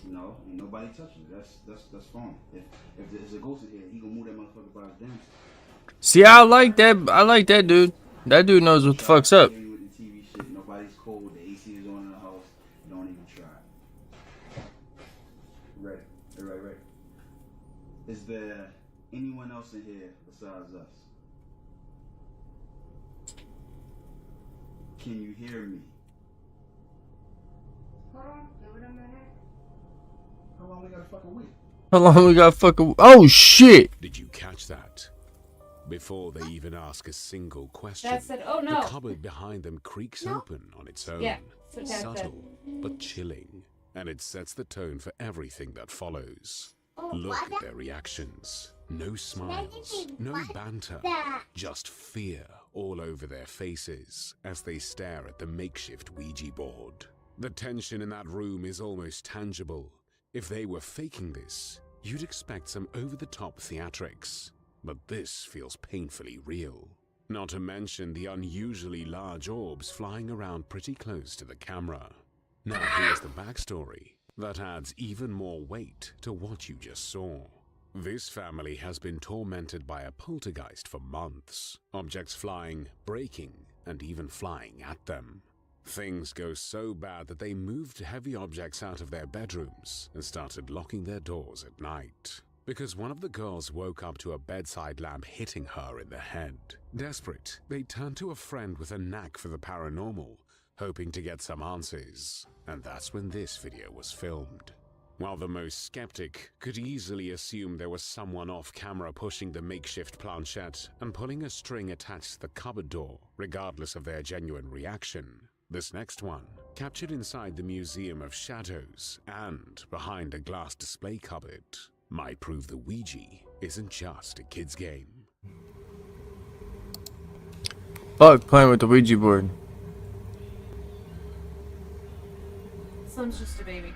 No, ain't nobody touching it. That's fine. If there's a ghost in here, he gonna move that motherfucker by his damn self. See, I like that dude. That dude knows what the fuck's up. With the TV shit, nobody's cold. The AC is on in the house. Don't even try. Right. Is there anyone else in here besides us? Can you hear me? Hold on, give it a minute. How long we gotta fucking wait? How long we got fucking... Oh, shit! Did you catch that? Before they even ask a single question, Dad said, "Oh, no." the cupboard behind them creaks open on its own. Yeah, that's what Dad said. Subtle, but chilling. And it sets the tone for everything that follows. Oh, Look at their reactions. No smiles, no banter, just fear all over their faces as they stare at the makeshift Ouija board. The tension in that room is almost tangible. If they were faking this, you'd expect some over-the-top theatrics. But this feels painfully real. Not to mention the unusually large orbs flying around pretty close to the camera. Now here's the backstory that adds even more weight to what you just saw. This family has been tormented by a poltergeist for months. Objects flying, breaking, and even flying at them. Things go so bad that they moved heavy objects out of their bedrooms and started locking their doors at night. Because one of the girls woke up to a bedside lamp hitting her in the head. Desperate, they turned to a friend with a knack for the paranormal, hoping to get some answers. And that's when this video was filmed. While the most skeptic could easily assume there was someone off camera pushing the makeshift planchette and pulling a string attached to the cupboard door, regardless of their genuine reaction, this next one, captured inside the Museum of Shadows and behind a glass display cupboard, might prove the Ouija isn't just a kid's game. Fuck playing with the Ouija board. Son's just a baby.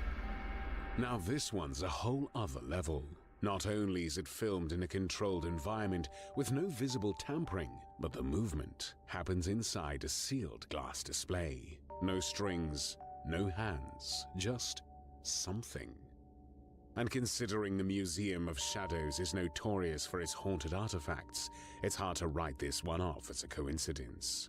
Now this one's a whole other level. Not only is it filmed in a controlled environment with no visible tampering, but the movement happens inside a sealed glass display. No strings, no hands, just something. And considering the Museum of Shadows is notorious for its haunted artifacts, it's hard to write this one off as a coincidence.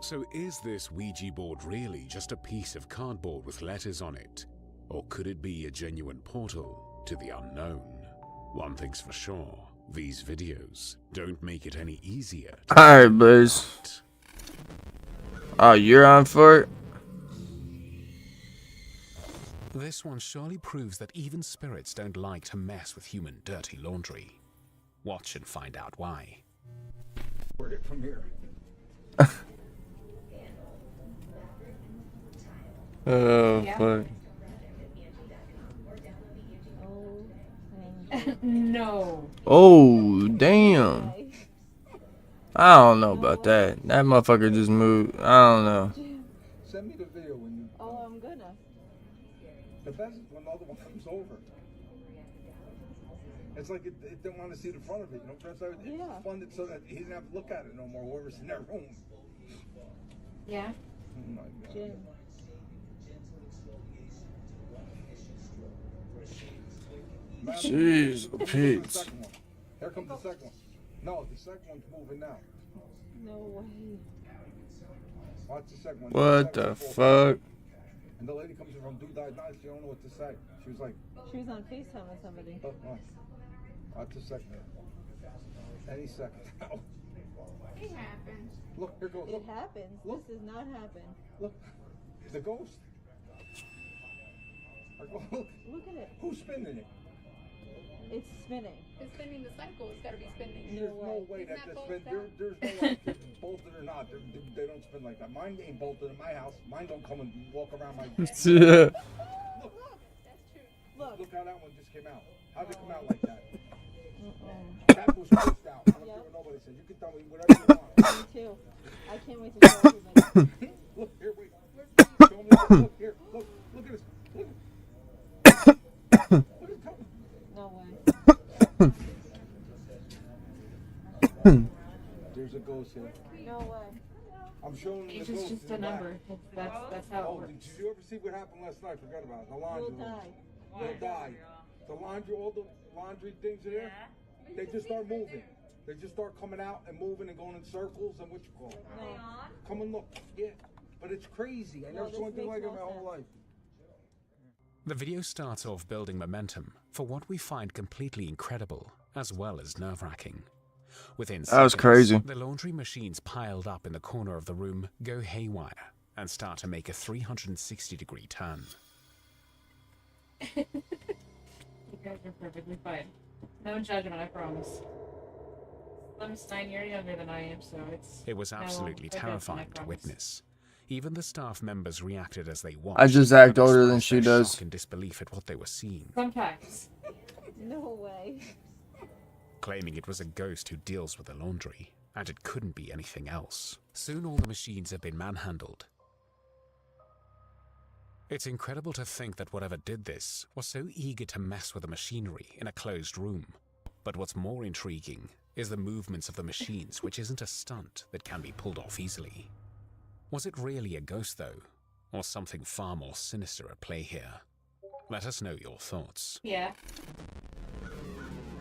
So is this Ouija board really just a piece of cardboard with letters on it? Or could it be a genuine portal to the unknown? One thing's for sure, these videos don't make it any easier. Alright, Blaze. Oh, you're on for it? This one surely proves that even spirits don't like to mess with human dirty laundry. Watch and find out why. Word it from here. Oh, fuck. No. Oh, damn. I don't know about that. That motherfucker just moved. I don't know. Send me the video when you. Oh, I'm gonna. The best is when the other one comes over. It's like it didn't want to see the front of it, you know? That's why it's fun so that he didn't have to look at it no more, whoever's in that room. Yeah? Oh my God. Jim. Jeez, Pete. Here comes the second one. No, the second one's moving now. No way. Watch the second one. What the fuck? And the lady comes in from Dude Died Night, she don't know what to say. She was like... She was on FaceTime with somebody. Oh, oh. Watch the second one. Any second now. It happens. Look, here goes. It happens. Look. This does not happen. Look. The ghost. Look. Look at it. Who's spinning it? It's spinning. It's spinning the cycle. It's got to be spinning. There's no way that just spin. There's no way it's bolted or not. They don't spin like that. Mine ain't bolted in my house. Mine don't come and walk around my. Yeah. Look. That's true. Look. Look how that one just came out. How'd it come out like that? That was pushed out. I don't care what nobody says. You can tell me whatever you want. Me too. I can't wait to show everybody. Look, here, wait. Show me. Look, here. Look. Look at this. Look. Look at it. No way. There's a ghost here. No way. I'm showing you It's the ghost. just a number. That's how it Oh, works. did you ever see what happened last night? Forgot about it. The laundry We'll room. die. They'll die. The laundry, all the laundry things are there. They just start moving. They just start coming out and moving and going in circles and what you call it. No. Come and look. Yeah. But it's crazy. I never saw anything like it in my whole life. The video starts off building momentum for what we find completely incredible, as well as nerve-wracking. Within That was seconds, crazy. the laundry machines piled up in the corner of the room go haywire and start to make a 360-degree turn. You guys are perfectly fine. No judgment, I promise. Slim's 9 years younger than I am, so it's... It was absolutely terrifying to witness. Even the staff members reacted as they watched. I just act and older than expressed she their does. shock and disbelief at what they were seeing, Sometimes. No way. claiming it was a ghost who deals with the laundry, and it couldn't be anything else. Soon all the machines have been manhandled. It's incredible to think that whatever did this was so eager to mess with the machinery in a closed room. But what's more intriguing is the movements of the machines, which isn't a stunt that can be pulled off easily. Was it really a ghost though, or something far more sinister at play here? Let us know your thoughts. Yeah.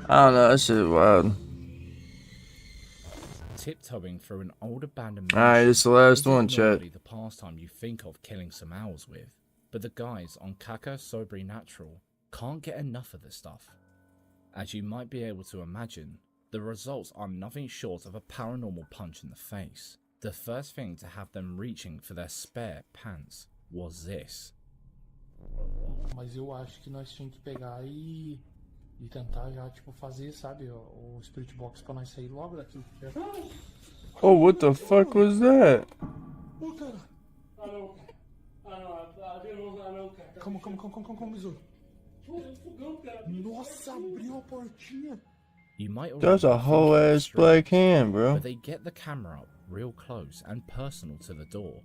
I don't know, that shit wild. Tiptoeing through an old abandoned Alright, it's the last isn't one, chat. normally the pastime you think of killing some owls with, but the guys on Kaka Sobri Natural can't get enough of this stuff. As you might be able to imagine, the results are nothing short of a paranormal punch in the face. The first thing to have them reaching for their spare pants was this. Mas eu acho que nós tínhamos que pegar e tentar já, tipo, fazer, sabe, o Spirit Box pra nós sair logo daqui. Oh, what the fuck was that? Oh, cara. Ah, não. Ah, não, cara. Calma, Iso. Nossa, abriu a portinha. You might That's a already whole think ass it's black strange, hand, bro. but they get the camera up real close and personal to the door.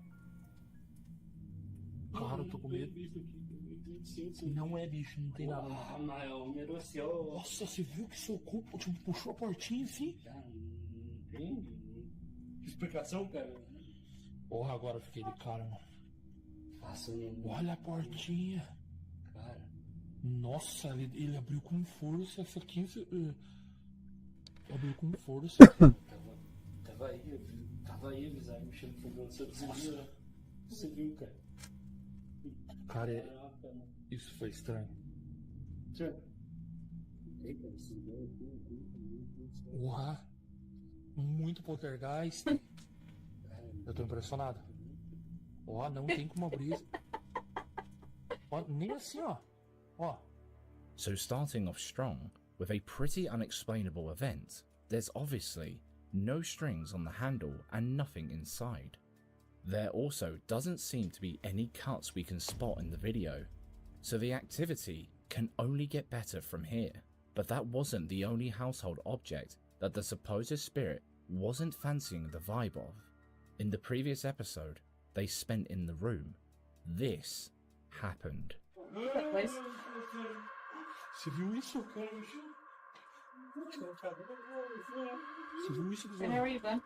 Cara, eu tô com medo. Não é bicho, não tem nada. Nossa, você viu que socou, tipo, puxou a portinha assim? Não tem explicação, cara. Porra, agora eu fiquei de cara, mano. Olha a portinha. Cara. Nossa, ele abriu com força essa aqui. Abriu com força. Tava aí, Bizarro, mexendo com o fogão. Você viu, cara? Cara, isso foi estranho. Porra, muito poltergeist. Eu tô impressionado. Ó, não tem como abrir. Ó, nem assim, ó. Ó. So starting off strong with a pretty unexplainable event, there's obviously no strings on the handle and nothing inside. There also doesn't seem to be any cuts we can spot in the video, so the activity can only get better from here. But that wasn't the only household object that the supposed spirit wasn't fancying the vibe of. In the previous episode they spent in the room, this happened. Você viu isso? Você viu isso, Bizarro?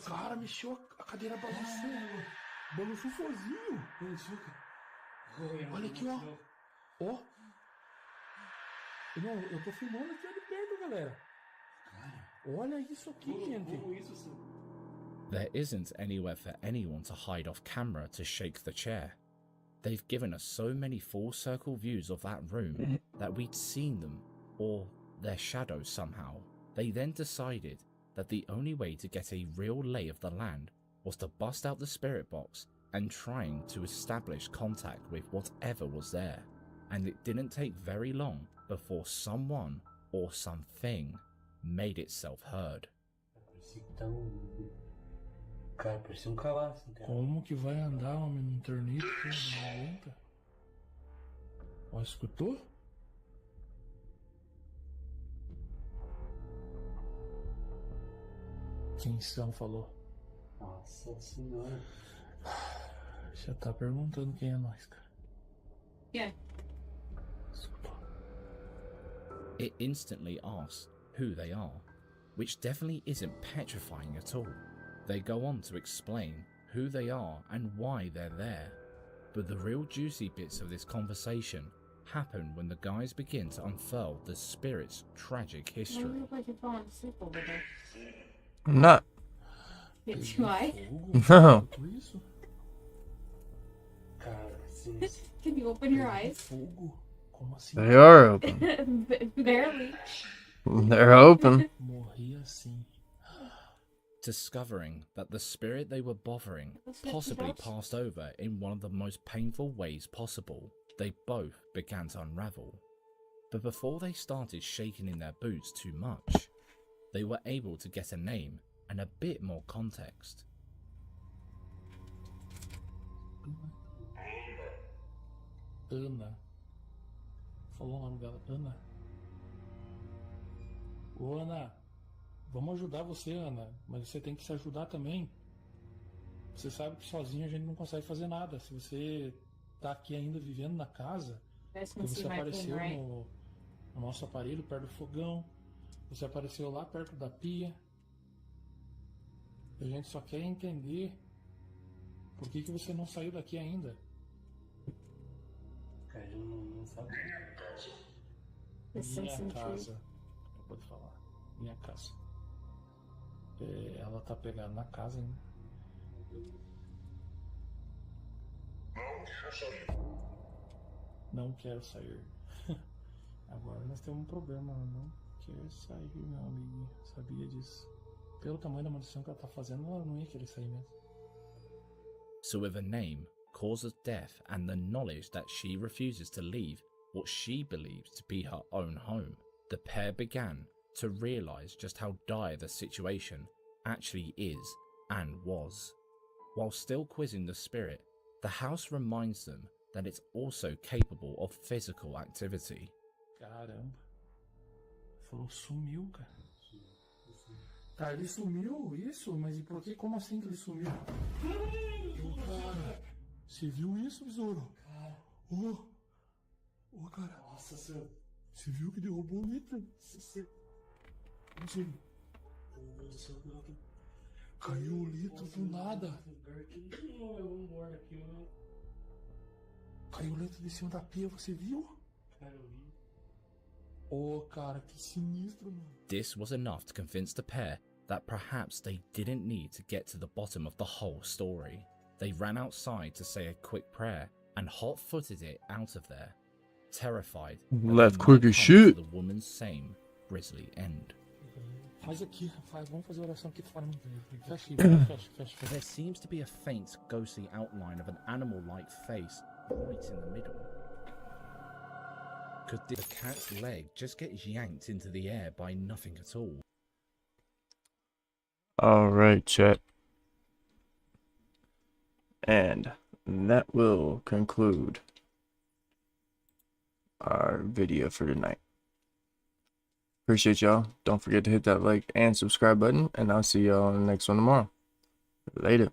Cara, mexeu a cadeira balançou. Balançou sozinho. Olha aqui, ó. Ó. Não, eu tô filmando aqui de perto, galera. Olha isso aqui, gente. There isn't anywhere for anyone to hide off camera to shake the chair. They've given us so many full circle views of that room that we'd seen them, or their shadows somehow. They then decided that the only way to get a real lay of the land was to bust out the spirit box and trying to establish contact with whatever was there. And it didn't take very long before someone or something made itself heard. Cara, parecia cavaço. Como que vai andar, homem, num torneio? Ó, escutou? Quem são falou? Nossa senhora. Já tá perguntando quem é nós, cara. Yeah. It instantly asks who they are, which definitely isn't petrifying at all. They go on to explain who they are and why they're there. But the real juicy bits of this conversation happen when the guys begin to unfurl the spirit's tragic history. You look like you're falling asleep over there. I'm not. It's too high? No. Can you open your eyes? They are open. Barely. They're open. Discovering that the spirit they were bothering possibly passed over in one of the most painful ways possible, they both began to unravel. But before they started shaking in their boots too much, they were able to get a name and a bit more context. Ana. Falou o nome dela, Ana. Ô Ana, vamos ajudar você, Ana, mas você tem que se ajudar também. Você sabe que sozinho a gente não consegue fazer nada. Se você tá aqui ainda vivendo na casa, porque você apareceu no nosso aparelho perto do fogão, você apareceu lá perto da pia. A gente só quer entender por que você não saiu daqui ainda. Cara, eu não sabia. Minha casa. Eu vou te falar. Minha casa. Ela tá pegada na casa ainda. Não quero sair. Agora nós temos um problema. Ela não quer sair, meu amigo. Sabia disso. Pelo tamanho da maldição que ela tá fazendo, ela não ia querer sair mesmo. So with a name, cause of death, and the knowledge that she refuses to leave what she believes to be her own home, the pair began to realise just how dire the situation actually is and was. While still quizzing the spirit, the house reminds them that it's also capable of physical activity. Caramba. Falou, sumiu, cara. Tá, ele sumiu, isso? Mas e por que? Como assim que ele sumiu? Ô, cara, você viu isso, besouro? Ô, cara. Nossa senhora. Você viu que derrubou o litro? Caiu o litro do nada. Caiu o litro de cima da pia, você viu? Oh, cara, que sinistro, mano. This was enough to convince the pair that perhaps they didn't need to get to the bottom of the whole story. They ran outside to say a quick prayer and hot-footed it out of there, terrified Left quick as shit. the woman's same grisly end. Faz aqui, vamos fazer oração aqui fora. Fecha. There seems to be a faint, ghostly outline of an animal-like face right in the middle. Could the cat's leg just get yanked into the air by nothing at all? Alright, chat. And that will conclude our video for tonight. Appreciate y'all. Don't forget to hit that like and subscribe button, and I'll see y'all on the next one tomorrow. Later.